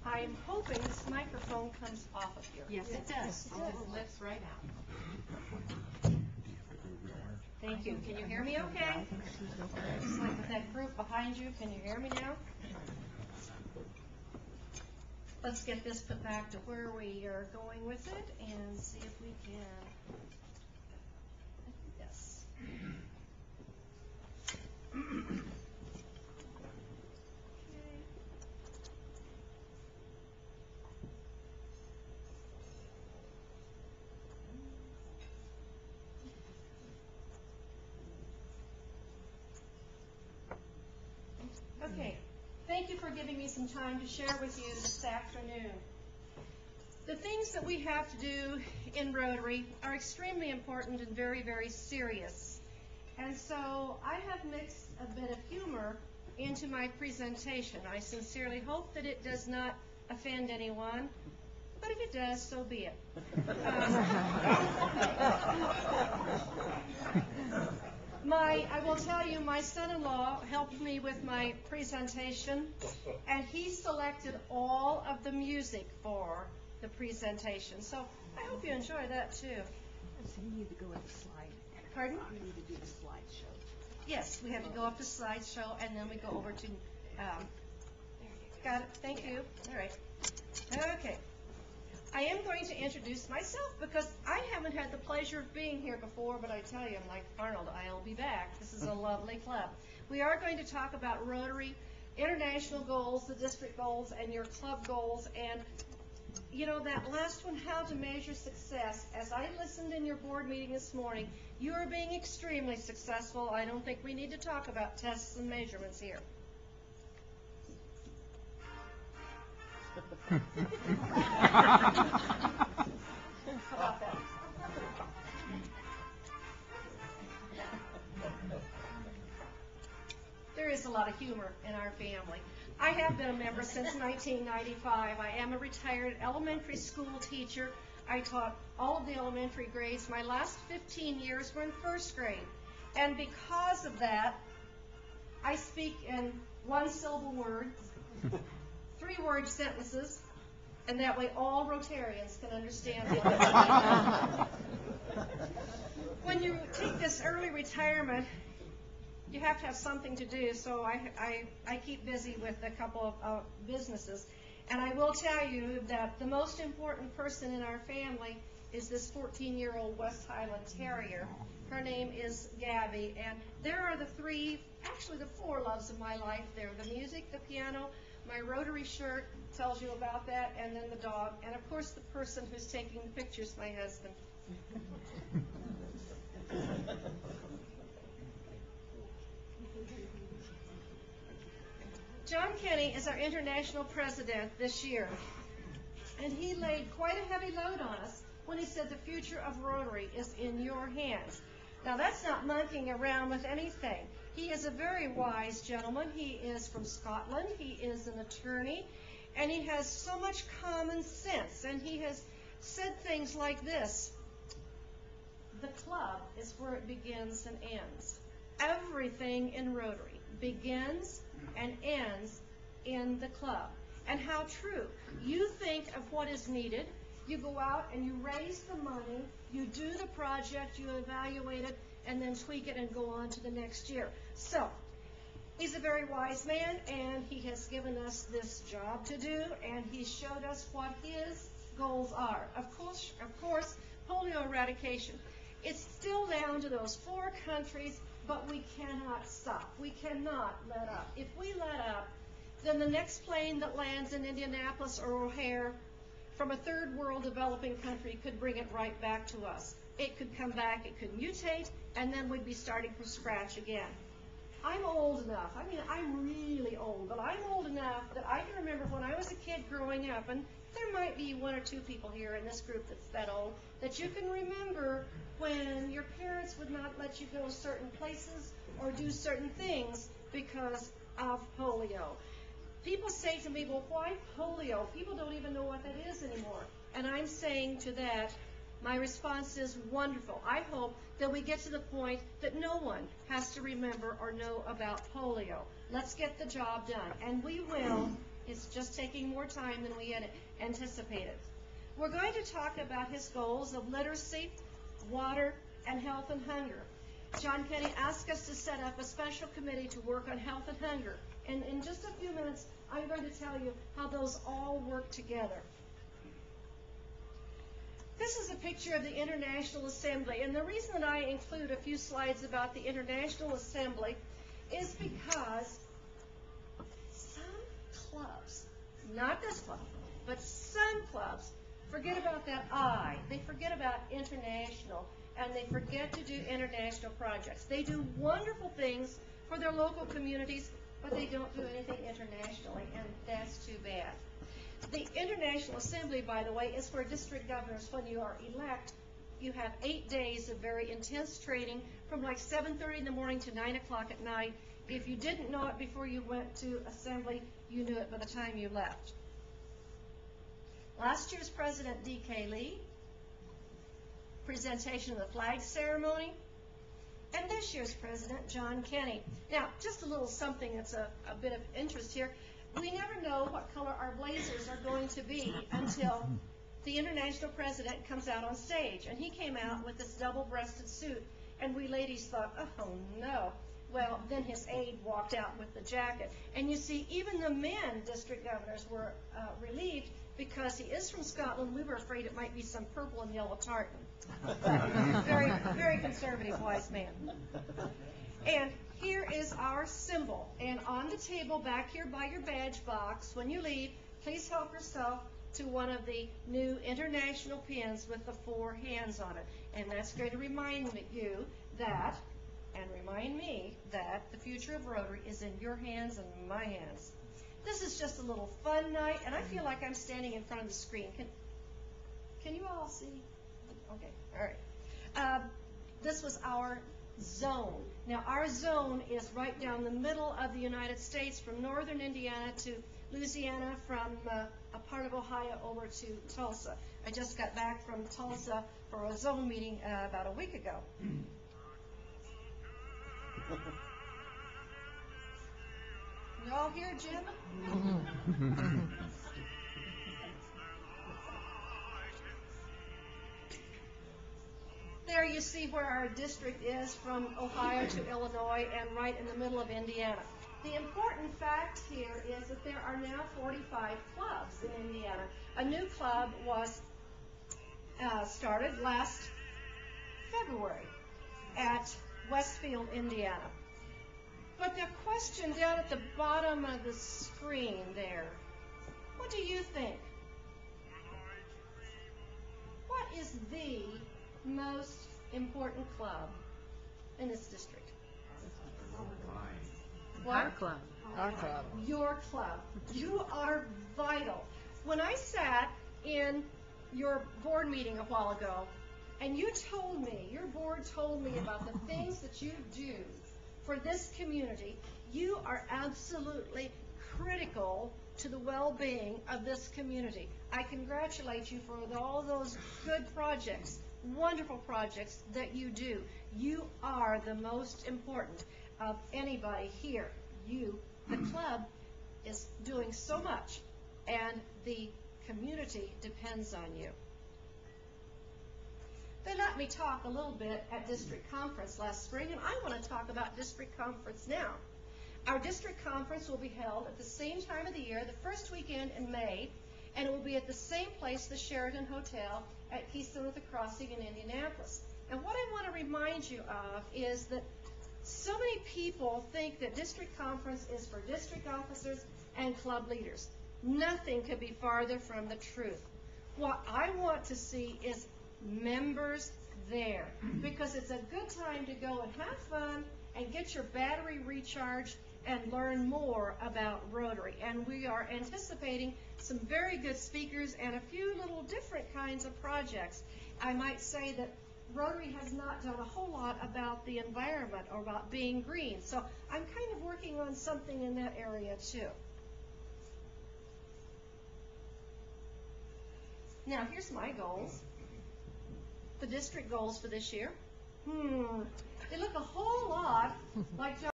I'm hoping this microphone comes off of here. Yes, it does. It just lifts right out. Thank you. Can you hear me okay? Just like with that group behind you, can you hear me now? Let's get this put back to where we are going with it and see if we can. Yes. Okay, thank you for giving me some time to share with you this afternoon. The things that we have to do in Rotary are extremely important and very, very serious. And so I have mixed a bit of humor into my presentation. I sincerely hope that it does not offend anyone, but if it does, so be it. I will tell you, my son-in-law helped me with my presentation, and he selected all of the music for the presentation. So I hope you enjoy that too. So you need to go with the slide. Pardon? You need to do the slideshow. Yes, we have to go up to slideshow, and then we go over to, got it, thank you. All right. Okay. I am going to introduce myself because I haven't had the pleasure of being here before, but I tell you, I'm like Arnold, I'll be back. This is a lovely club. We are going to talk about Rotary, international goals, the district goals, and your club goals. And, you know, that last one, how to measure success. As I listened in your board meeting this morning, you are being extremely successful. I don't think we need to talk about tests and measurements here. How about that? There is a lot of humor in our family. I have been a member since 1995. I am a retired elementary school teacher. I taught all of the elementary grades. My last 15 years were in first grade. And because of that, I speak in one-syllable words, three-word sentences, and that way all Rotarians can understand it. When you take this early retirement, you have to have something to do, so I keep busy with a couple of businesses. And I will tell you that the most important person in our family is this 14-year-old West Highland Terrier. Her name is Gabby, and there are the four loves of my life there. The music, the piano, my Rotary shirt tells you about that, and then the dog, and of course the person who's taking the pictures, my husband. John Kenny is our international president this year, and he laid quite a heavy load on us when he said the future of Rotary is in your hands. Now that's not monkeying around with anything. He is a very wise gentleman. He is from Scotland. He is an attorney, and he has so much common sense, and he has said things like this: the club is where it begins and ends. Everything in Rotary begins and ends in the club. And how true. You think of what is needed, you go out and you raise the money, you do the project, you evaluate it, and then tweak it and go on to the next year. So, he's a very wise man, and he has given us this job to do, and he showed us what his goals are. Of course, polio eradication. It's still down to those 4 countries, but we cannot stop. We cannot let up. If we let up, then the next plane that lands in Indianapolis or O'Hare from a third world developing country could bring it right back to us. It could come back, it could mutate, and then we'd be starting from scratch again. I'm old enough, I'm really old, but I'm old enough that I can remember when I was a kid growing up, and there might be 1 or 2 people here in this group that's that old, that you can remember when your parents would not let you go certain places or do certain things because of polio. People say to me, well, why polio? People don't even know what that is anymore. And I'm saying to that, my response is wonderful. I hope that we get to the point that no one has to remember or know about polio. Let's get the job done. And we will It's just taking more time than we had anticipated. We're going to talk about his goals of literacy, water, and health and hunger. John Kenny asked us to set up a special committee to work on health and hunger. And in just a few minutes, I'm going to tell you how those all work together. This is a picture of the International Assembly, and the reason that I include a few slides about the International Assembly is because some clubs, not this club, but some clubs, forget about that I. They forget about international, and they forget to do international projects. They do wonderful things for their local communities, but they don't do anything internationally, and that's too bad. The International Assembly, by the way, is where district governors, when you are elect, you have 8 days of very intense training from like 7:30 in the morning to 9 o'clock at night. If you didn't know it before you went to Assembly, you knew it by the time you left. Last year's President D.K. Lee, presentation of the flag ceremony, and this year's President John Kenny. Now, just a little something that's a bit of interest here. We never know what color our blazers are going to be until the international president comes out on stage. And he came out with this double-breasted suit, and we ladies thought, oh no. Well, then his aide walked out with the jacket. And you see, even the men district governors were relieved because he is from Scotland. We were afraid it might be some purple and yellow tartan. Very, very conservative, wise man. And here is our symbol. And on the table back here by your badge box, when you leave, please help yourself to one of the new international pins with the 4 hands on it. And that's going to remind you that, and remind me that the future of Rotary is in your hands and my hands. This is just a little fun night, and I feel like I'm standing in front of the screen. Can you all see? Okay, all right. This was our zone. Now, our zone is right down the middle of the United States, from northern Indiana to Louisiana, from a part of Ohio over to Tulsa. I just got back from Tulsa for a zone meeting about a week ago. You all hear Jim? There you see where our district is, from Ohio to Illinois and right in the middle of Indiana. The important fact here is that there are now 45 clubs in Indiana. A new club was started last February at Westfield, Indiana. But the question down at the bottom of the screen there, what do you think? What is the most important club in this district? What? Our club. Our club. Your club. You are vital. When I sat in your board meeting a while ago, and you told me, your board told me about the things that you do for this community, you are absolutely critical to the well-being of this community. I congratulate you for all those good projects, wonderful projects that you do. You are the most important of anybody here. You, the club, is doing so much, and the community depends on you. They let me talk a little bit at district conference last spring, and I want to talk about district conference now. Our district conference will be held at the same time of the year, the first weekend in May, and it will be at the same place, the Sheraton Hotel at Keystone at the Crossing in Indianapolis. And what I want to remind you of is that so many people think that district conference is for district officers and club leaders. Nothing could be farther from the truth. What I want to see is members there, because it's a good time to go and have fun and get your battery recharged and learn more about Rotary. And we are anticipating some very good speakers and a few little different kinds of projects. I might say that Rotary has not done a whole lot about the environment or about being green, so I'm kind of working on something in that area too. Now here's my goals. The district goals for this year. They look a whole lot like